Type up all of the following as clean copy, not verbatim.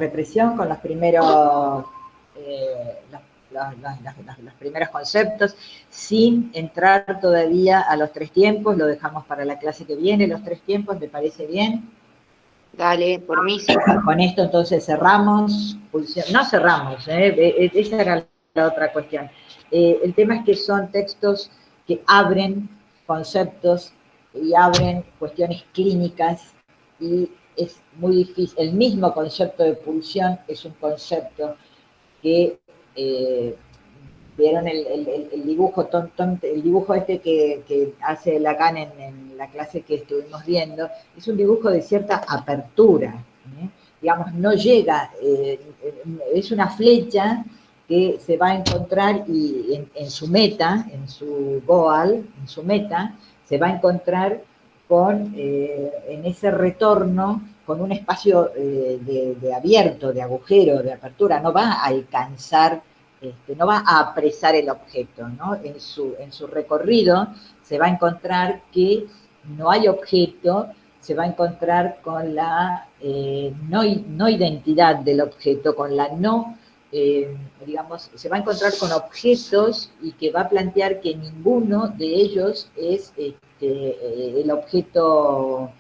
represión con los primeros, los primeros conceptos, sin entrar todavía a los tres tiempos. Lo dejamos para la clase que viene, los tres tiempos, ¿te parece bien? Dale, por mí sí. Con esto entonces cerramos, no cerramos, esa era la otra cuestión. El tema es que son textos que abren conceptos y abren cuestiones clínicas, y es muy difícil. El mismo concepto de pulsión es un concepto que vieron el dibujo, el dibujo este que hace Lacan en la clase que estuvimos viendo, es un dibujo de cierta apertura, digamos, no llega, es una flecha que se va a encontrar y en su meta, en su goal, en su meta, se va a encontrar con, en ese retorno, con un espacio de abierto, de agujero, de apertura, no va a alcanzar, no va a apresar el objeto, ¿no? En su recorrido se va a encontrar que no hay objeto, se va a encontrar con la no identidad del objeto, con la no, digamos, se va a encontrar con objetos, y que va a plantear que ninguno de ellos es el objeto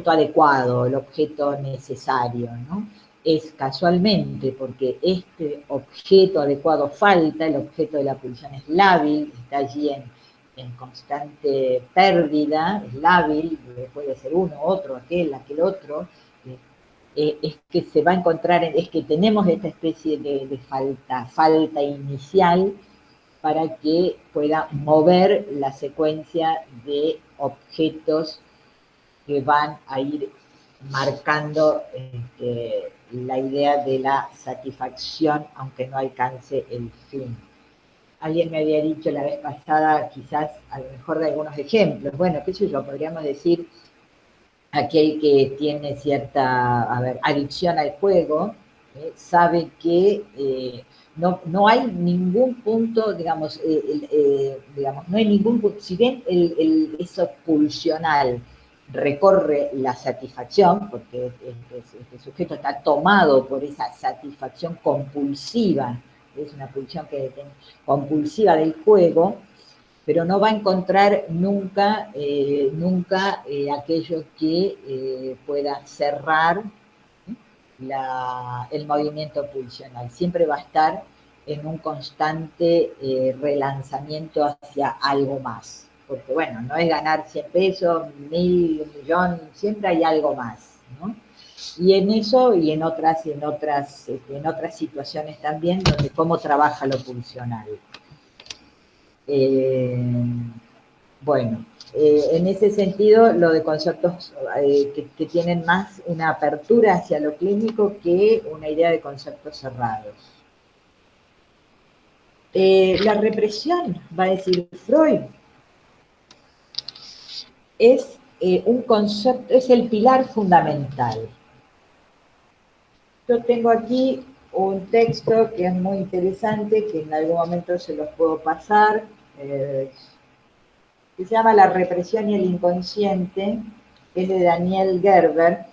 adecuado, el objeto necesario, ¿no? Es casualmente porque este objeto adecuado falta, el objeto de la pulsión es lábil, está allí en constante pérdida, es lábil, puede ser uno, otro, aquel otro, es que se va a encontrar, es que tenemos esta especie de falta inicial para que pueda mover la secuencia de objetos que van a ir marcando la idea de la satisfacción, aunque no alcance el fin. Alguien me había dicho la vez pasada, quizás a lo mejor de algunos ejemplos, bueno, qué sé yo, podríamos decir, aquel que tiene cierta, adicción al juego, sabe que no hay ningún punto, digamos, no hay ningún punto, si bien eso pulsional recorre la satisfacción, porque este sujeto está tomado por esa satisfacción compulsiva, es una pulsión compulsiva del juego, pero no va a encontrar nunca, aquello que pueda cerrar el movimiento pulsional. Siempre va a estar en un constante relanzamiento hacia algo más. Porque bueno, no es ganar 100 pesos, 1000, 1 millón, siempre hay algo más, ¿no? Y en eso y en otras situaciones también, donde cómo trabaja lo pulsional. Bueno, en ese sentido, lo de conceptos que tienen más una apertura hacia lo clínico que una idea de conceptos cerrados. La represión, va a decir Freud, es un concepto, es el pilar fundamental. Yo tengo aquí un texto que es muy interesante, que en algún momento se los puedo pasar, que se llama La represión y el inconsciente, que es de Daniel Gerber.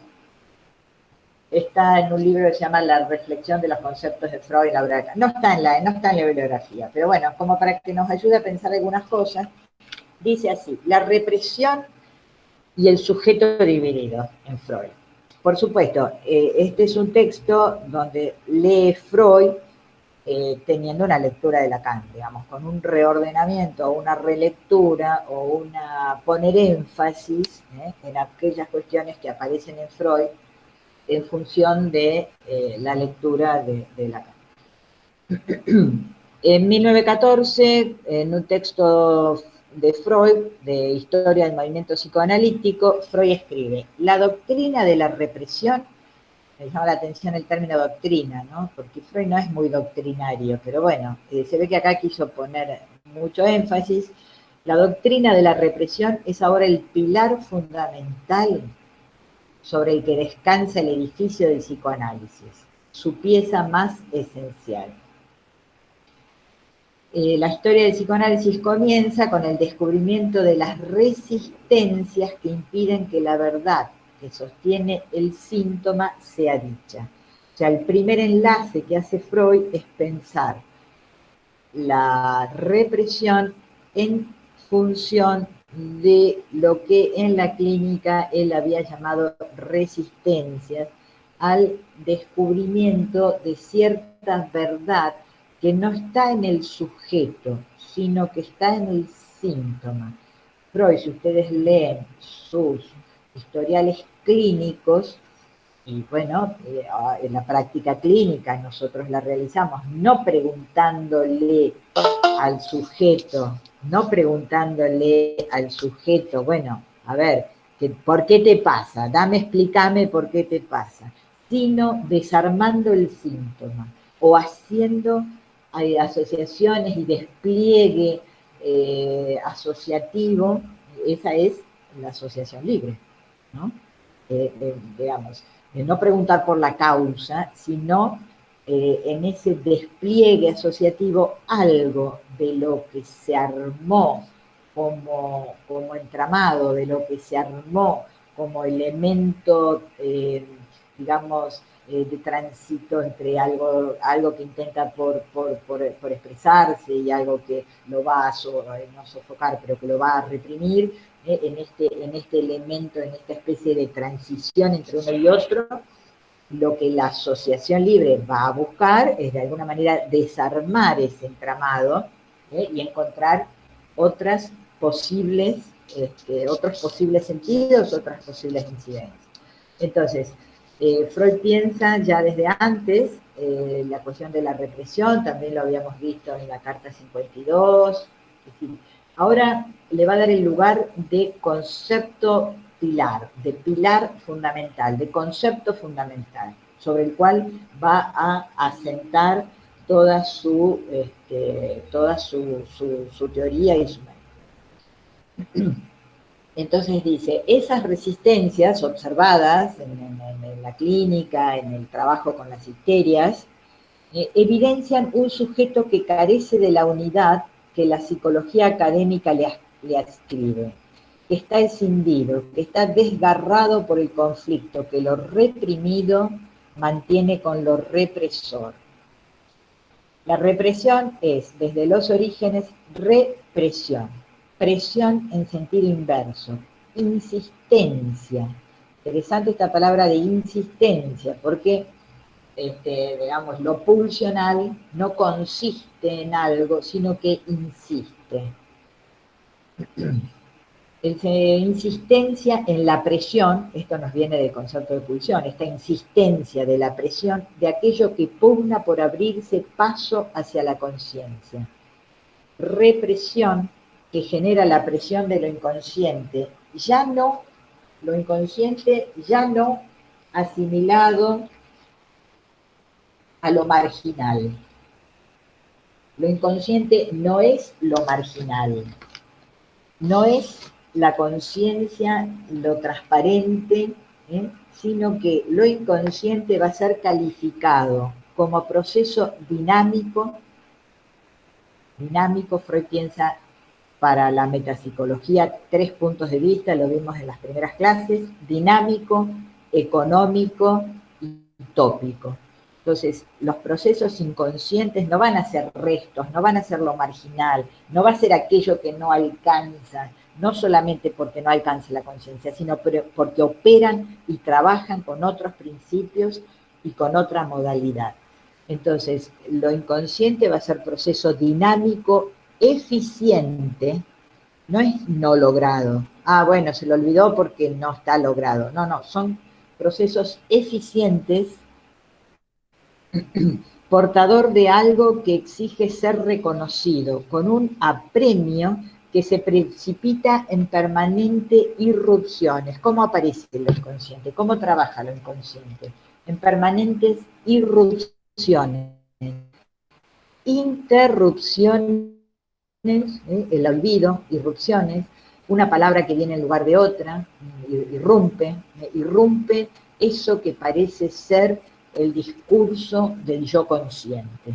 Está en un libro que se llama La reflexión de los conceptos de Freud en la obra. No está en la bibliografía, pero bueno, como para que nos ayude a pensar algunas cosas, dice así: la represión y el sujeto dividido en Freud. Por supuesto, este es un texto donde lee Freud teniendo una lectura de Lacan, digamos, con un reordenamiento, una relectura o poner énfasis en aquellas cuestiones que aparecen en Freud en función de la lectura de Lacan. En 1914, en un texto de Freud, de Historia del Movimiento Psicoanalítico, Freud escribe: la doctrina de la represión, me llama la atención el término doctrina, ¿no? Porque Freud no es muy doctrinario, pero bueno, se ve que acá quiso poner mucho énfasis. La doctrina de la represión es ahora el pilar fundamental sobre el que descansa el edificio del psicoanálisis, su pieza más esencial. La historia del psicoanálisis comienza con el descubrimiento de las resistencias que impiden que la verdad que sostiene el síntoma sea dicha. O sea, el primer enlace que hace Freud es pensar la represión en función de lo que en la clínica él había llamado resistencias al descubrimiento de cierta verdad que no está en el sujeto, sino que está en el síntoma. Freud, si ustedes leen sus historiales clínicos, y bueno, en la práctica clínica nosotros la realizamos no preguntándole al sujeto, bueno, a ver, ¿por qué te pasa? Explícame por qué te pasa, sino desarmando el síntoma o haciendo asociaciones y despliegue asociativo. Esa es la asociación libre, ¿no? Digamos, de no preguntar por la causa, sino en ese despliegue asociativo algo de lo que se armó como entramado, de lo que se armó como elemento, digamos, de tránsito entre algo que intenta por expresarse y algo que lo va a no sofocar, pero que lo va a reprimir, en este elemento, en esta especie de transición entre uno y otro. Lo que la asociación libre va a buscar es de alguna manera desarmar ese entramado y encontrar otros posibles sentidos, otras posibles incidencias. Entonces, Freud piensa ya desde antes la cuestión de la represión, también lo habíamos visto en la Carta 52, es decir, ahora le va a dar el lugar de concepto pilar, de pilar fundamental, de concepto fundamental, sobre el cual va a asentar toda su teoría y su método. Entonces dice, esas resistencias observadas en la clínica, en el trabajo con las histerias, evidencian un sujeto que carece de la unidad que la psicología académica le adscribe, que está escindido, que está desgarrado por el conflicto que lo reprimido mantiene con lo represor. La represión es, desde los orígenes, represión, presión en sentido inverso, insistencia. Interesante esta palabra de insistencia, porque digamos, lo pulsional no consiste en algo, sino que insiste. Insistencia en la presión, esto nos viene del concepto de pulsión, esta insistencia de la presión de aquello que pugna por abrirse paso hacia la conciencia. Represión que genera la presión de lo inconsciente, lo inconsciente ya no asimilado a lo marginal. Lo inconsciente no es lo marginal, no es la conciencia, lo transparente, sino que lo inconsciente va a ser calificado como proceso dinámico. Freud piensa para la metapsicología 3 puntos de vista, lo vimos en las primeras clases: dinámico, económico y tópico. Entonces, los procesos inconscientes no van a ser restos, no van a ser lo marginal, no va a ser aquello que no alcanza, no solamente porque no alcance la conciencia, sino porque operan y trabajan con otros principios y con otra modalidad. Entonces, lo inconsciente va a ser proceso dinámico, eficiente, no es no logrado. Bueno, se lo olvidó porque no está logrado. No, son procesos eficientes, portador de algo que exige ser reconocido, con un apremio que se precipita en permanente irrupciones. ¿Cómo aparece lo inconsciente? ¿Cómo trabaja lo inconsciente? En permanentes irrupciones, interrupciones, el olvido, irrupciones, una palabra que viene en lugar de otra, irrumpe eso que parece ser el discurso del yo consciente.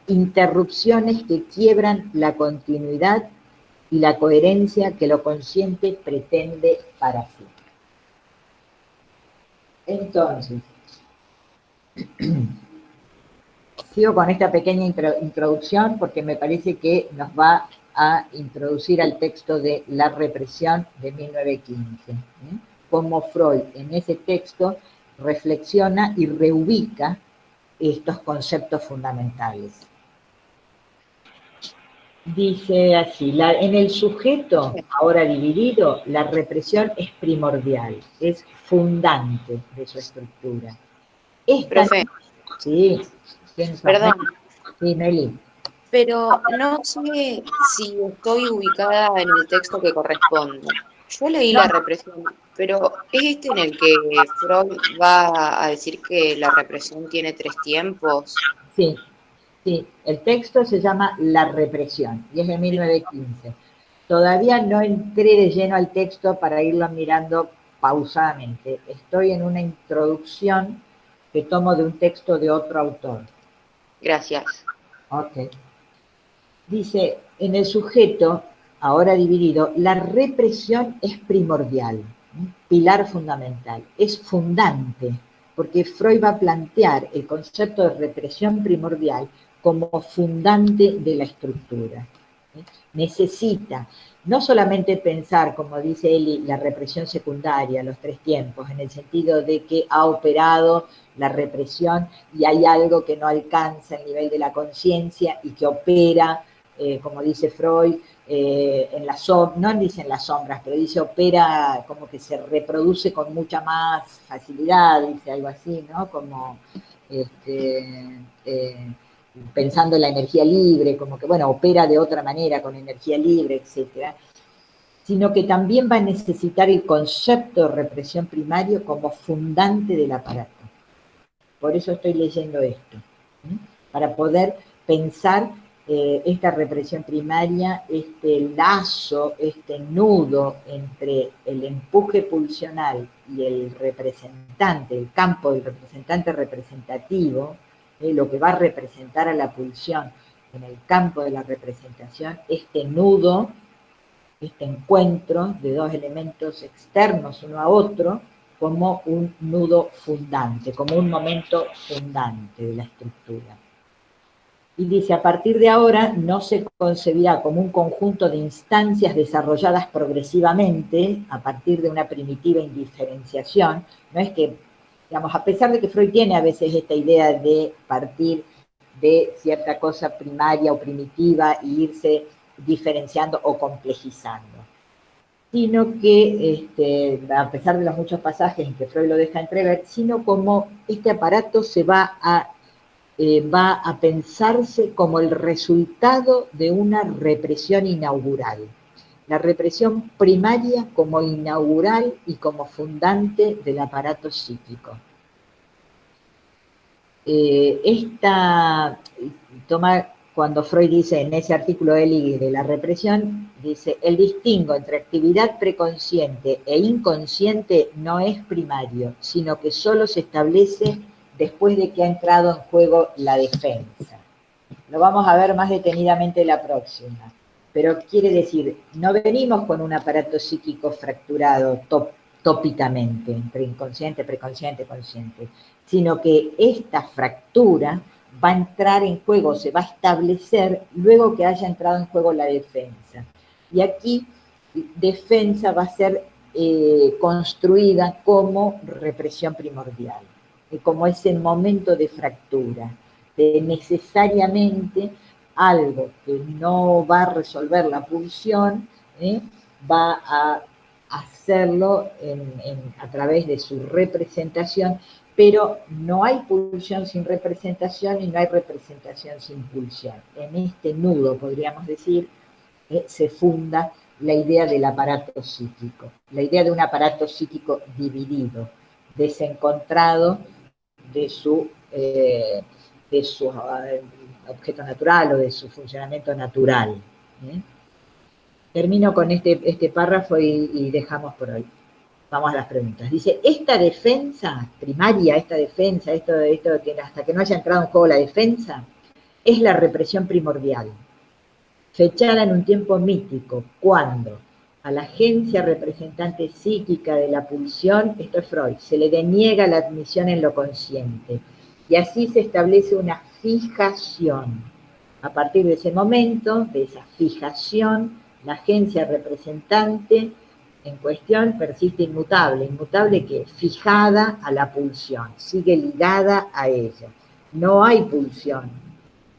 Interrupciones que quiebran la continuidad y la coherencia que lo consciente pretende para sí. Entonces, sigo con esta pequeña introducción porque me parece que nos va a introducir al texto de La represión de 1915. Cómo Freud en ese texto reflexiona y reubica estos conceptos fundamentales. Dice así, en el sujeto, ahora dividido, la represión es primordial, es fundante de su estructura. Profe, Sí, perdón, sí, Nelly. pero no sé si estoy ubicada en el texto que corresponde. Yo leí No, la represión, pero ¿es este en el que Freud va a decir que la represión tiene 3 tiempos? sí, sí, el texto se llama La represión y es de 1915. Todavía no entré de lleno al texto para irlo mirando pausadamente. Estoy en una introducción que tomo de un texto de otro autor. Gracias. Ok. Dice, en el sujeto, ahora dividido, la represión es primordial, pilar fundamental, es fundante, porque Freud va a plantear el concepto de represión primordial como fundante de la estructura. Necesita no solamente pensar, como dice Eli, la represión secundaria, los 3 tiempos, en el sentido de que ha operado la represión y hay algo que no alcanza el nivel de la conciencia y que opera, como dice Freud, en las sombras, no dice en las sombras, pero dice opera como que se reproduce con mucha más facilidad, dice algo así, ¿no? Como pensando en la energía libre, como que, bueno, opera de otra manera con energía libre, etcétera, sino que también va a necesitar el concepto de represión primario como fundante del aparato. Por eso estoy leyendo esto, para poder pensar esta represión primaria, este lazo, este nudo entre el empuje pulsional y el representante, el campo del representante representativo, lo que va a representar a la pulsión en el campo de la representación, este nudo, este encuentro de dos elementos externos uno a otro, como un nudo fundante, como un momento fundante de la estructura. Y dice, a partir de ahora no se concebirá como un conjunto de instancias desarrolladas progresivamente a partir de una primitiva indiferenciación. No es que, digamos, a pesar de que Freud tiene a veces esta idea de partir de cierta cosa primaria o primitiva e irse diferenciando o complejizando, sino que, a pesar de los muchos pasajes en que Freud lo deja entrever, sino como este aparato se va a pensarse como el resultado de una represión inaugural. La represión primaria como inaugural y como fundante del aparato psíquico. Esta toma, cuando Freud dice en ese artículo de la represión, dice, el distingo entre actividad preconsciente e inconsciente no es primario, sino que solo se establece después de que ha entrado en juego la defensa. Lo vamos a ver más detenidamente la próxima. Pero quiere decir, no venimos con un aparato psíquico fracturado tópicamente, entre inconsciente, preconsciente, consciente, sino que esta fractura va a entrar en juego, se va a establecer luego que haya entrado en juego la defensa. Y aquí defensa va a ser construida como represión primordial, como ese momento de fractura, de necesariamente algo que no va a resolver la pulsión, va a hacerlo a través de su representación, pero no hay pulsión sin representación y no hay representación sin pulsión. En este nudo, podríamos decir, se funda la idea del aparato psíquico, la idea de un aparato psíquico dividido, desencontrado de su objeto natural o de su funcionamiento natural. Termino con este párrafo y dejamos por hoy. Vamos a las preguntas. Dice, esta defensa primaria, esta defensa, esto que hasta que no haya entrado en juego la defensa, es la represión primordial, fechada en un tiempo mítico, cuando, a la agencia representante psíquica de la pulsión, esto es Freud, se le deniega la admisión en lo consciente. Y así se establece una fijación. A partir de ese momento, de esa fijación, la agencia representante en cuestión persiste inmutable. ¿Inmutable qué? Fijada a la pulsión, sigue ligada a ella. No hay pulsión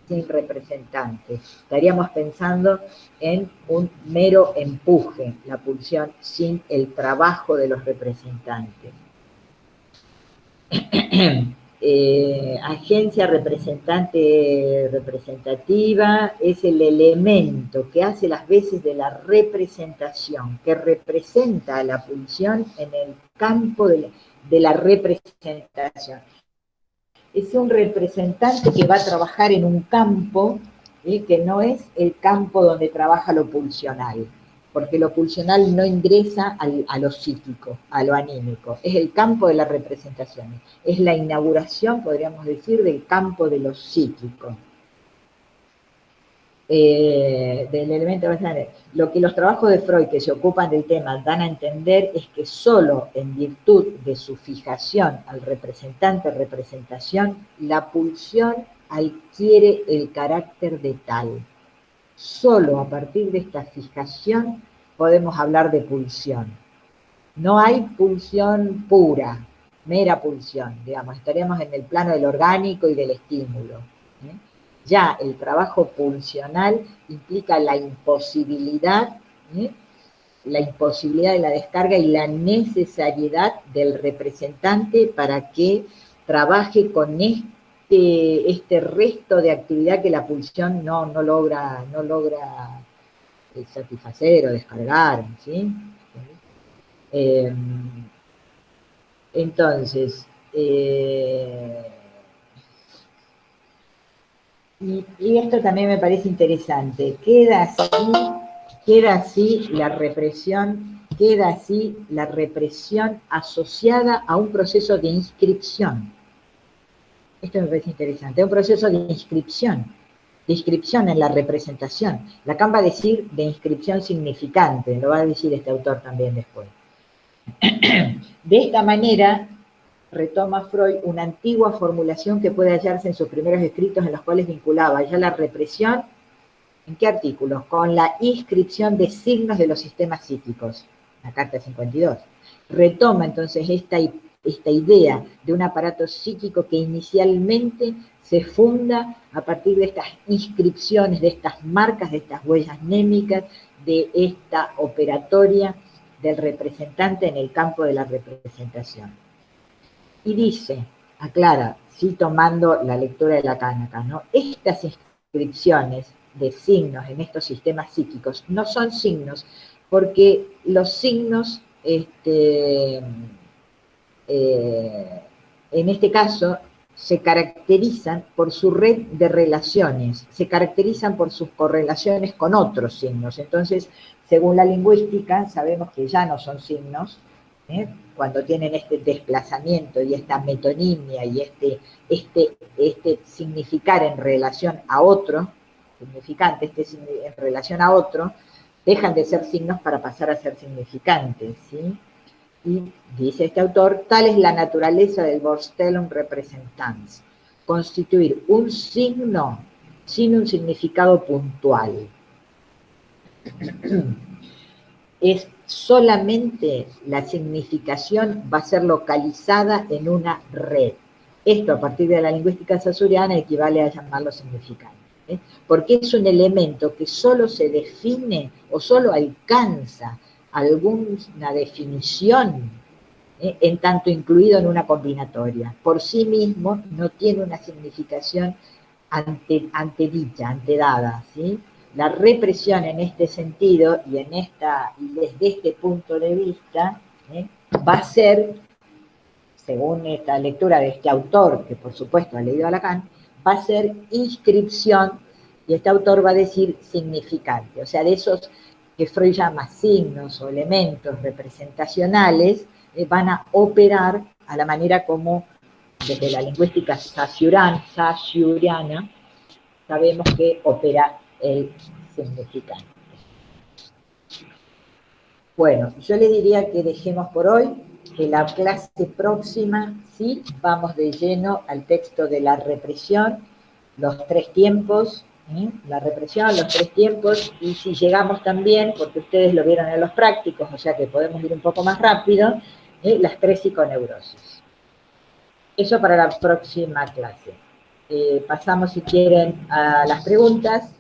sin representante. Estaríamos pensando en un mero empuje, la pulsión sin el trabajo de los representantes. Agencia representativa es el elemento que hace las veces de la representación, que representa a la pulsión en el campo de la representación. Es un representante que va a trabajar en un campo que no es el campo donde trabaja lo pulsional, porque lo pulsional no ingresa a lo psíquico, a lo anímico, es el campo de las representaciones, es la inauguración, podríamos decir, del campo de lo psíquico. Del elemento bastante. Lo que los trabajos de Freud que se ocupan del tema dan a entender es que solo en virtud de su fijación al representación, la pulsión adquiere el carácter de tal. Solo a partir de esta fijación podemos hablar de pulsión. No hay pulsión pura, mera pulsión, digamos, estaríamos en el plano del orgánico y del estímulo. Ya el trabajo pulsional implica la imposibilidad de la descarga y la necesariedad del representante para que trabaje con este resto de actividad que la pulsión no logra satisfacer o descargar, ¿sí? Entonces, y esto también me parece interesante, queda así la represión asociada a un proceso de inscripción. Esto me parece interesante, un proceso de inscripción en la representación. Lacan va a decir de inscripción significante, lo va a decir este autor también después. De esta manera, retoma Freud una antigua formulación que puede hallarse en sus primeros escritos en los cuales vinculaba ya la represión, ¿en qué artículos? Con la inscripción de signos de los sistemas psíquicos, la carta 52. Retoma entonces esta idea de un aparato psíquico que inicialmente se funda a partir de estas inscripciones, de estas marcas, de estas huellas némicas, de esta operatoria del representante en el campo de la representación. Y dice, aclara, sí tomando la lectura de Lacan acá, ¿no? Estas inscripciones de signos en estos sistemas psíquicos no son signos, porque los signos, en este caso, se caracterizan por su red de relaciones, se caracterizan por sus correlaciones con otros signos. Entonces, según la lingüística, sabemos que ya no son signos, cuando tienen este desplazamiento y esta metonimia y este significar en relación a otro, significante, en relación a otro, dejan de ser signos para pasar a ser significantes, ¿sí? Y dice este autor, tal es la naturaleza del Vorstellung Repräsentanz, constituir un signo sin un significado puntual. Es solamente la significación va a ser localizada en una red. Esto, a partir de la lingüística saussureana, equivale a llamarlo significante, porque es un elemento que solo se define o solo alcanza alguna definición en tanto incluido en una combinatoria. Por sí mismo no tiene una significación antedada, ¿sí? La represión en este sentido y desde este punto de vista va a ser, según esta lectura de este autor, que por supuesto ha leído a Lacan, va a ser inscripción, y este autor va a decir significante, o sea, de esos que Freud llama signos o elementos representacionales, van a operar a la manera como desde la lingüística saussuriana sabemos que opera el significante. Bueno, yo le diría que dejemos por hoy, que la clase próxima, sí, vamos de lleno al texto de la represión, los tres tiempos, la represión, los tres tiempos, y si llegamos también, porque ustedes lo vieron en los prácticos, o sea que podemos ir un poco más rápido, las tres psiconeurosis. Eso para la próxima clase. Pasamos, si quieren, a las preguntas.